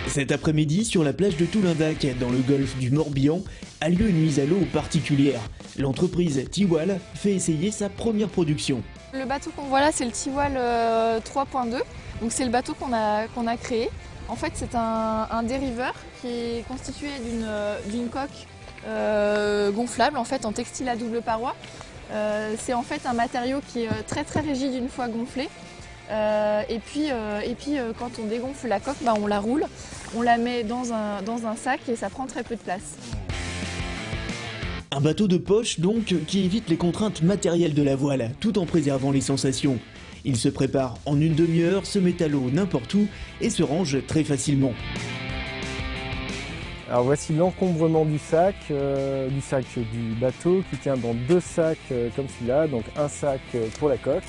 Cet après-midi, sur la plage de Toulindac, dans le golfe du Morbihan, a lieu une mise à l'eau particulière. L'entreprise Tiwal fait essayer sa première production. Le bateau qu'on voit là, c'est le Tiwal 3.2. Donc c'est le bateau qu'on a créé. En fait, c'est un dériveur qui est constitué d'une coque gonflable en fait en textile à double paroi. C'est en fait un matériau qui est très rigide une fois gonflé. Et puis quand on dégonfle la coque, on la roule, on la met dans un sac et ça prend très peu de place. Un bateau de poche donc qui évite les contraintes matérielles de la voile tout en préservant les sensations. Il se prépare en une demi-heure, se met à l'eau n'importe où et se range très facilement. Alors voici l'encombrement du sac du bateau qui tient dans deux sacs comme celui-là, donc un sac pour la coque,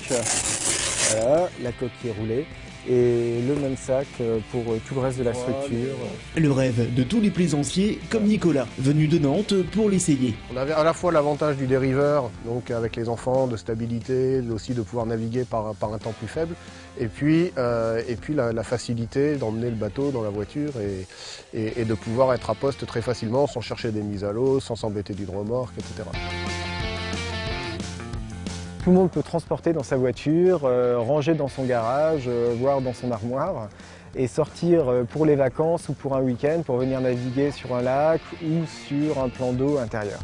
voilà, la coque qui est roulée, et le même sac pour tout le reste de la structure. Le rêve de tous les plaisanciers comme Nicolas, venu de Nantes pour l'essayer. On avait à la fois l'avantage du dériveur, donc avec les enfants, de stabilité, aussi de pouvoir naviguer par un temps plus faible, et puis la facilité d'emmener le bateau dans la voiture et de pouvoir être à poste très facilement sans chercher des mises à l'eau, sans s'embêter d'hydromorque, etc. Tout le monde peut transporter dans sa voiture, ranger dans son garage, voire dans son armoire, et sortir pour les vacances ou pour un week-end pour venir naviguer sur un lac ou sur un plan d'eau intérieur.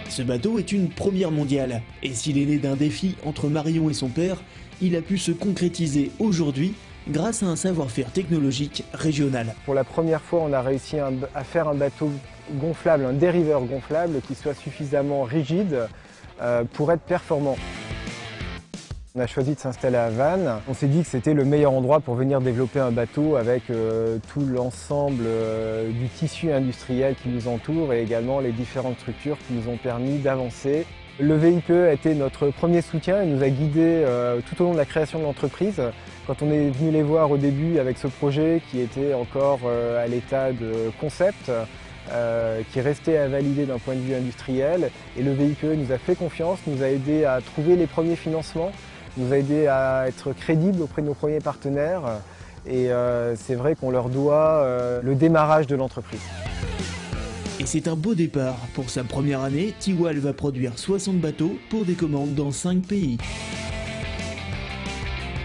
Ce bateau est une première mondiale, et s'il est né d'un défi entre Marion et son père, il a pu se concrétiser aujourd'hui grâce à un savoir-faire technologique régional. Pour la première fois, on a réussi à faire un bateau gonflable, un dériveur gonflable qui soit suffisamment rigide pour être performant. On a choisi de s'installer à Vannes. On s'est dit que c'était le meilleur endroit pour venir développer un bateau avec tout l'ensemble du tissu industriel qui nous entoure et également les différentes structures qui nous ont permis d'avancer. Le VIPE a été notre premier soutien et nous a guidés tout au long de la création de l'entreprise. Quand on est venu les voir au début avec ce projet qui était encore à l'état de concept, qui restait à valider d'un point de vue industriel, et le VIPE nous a fait confiance, nous a aidé à trouver les premiers financements, nous a aidé à être crédibles auprès de nos premiers partenaires, et c'est vrai qu'on leur doit le démarrage de l'entreprise. Et c'est un beau départ. Pour sa première année, Tiwal va produire 60 bateaux pour des commandes dans 5 pays.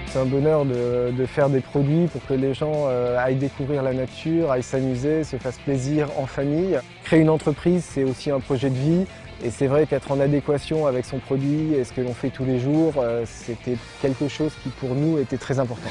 C'est un bonheur de faire des produits pour que les gens aillent découvrir la nature, aillent s'amuser, se fassent plaisir en famille. Créer une entreprise, c'est aussi un projet de vie. Et c'est vrai qu'être en adéquation avec son produit et ce que l'on fait tous les jours, c'était quelque chose qui pour nous était très important.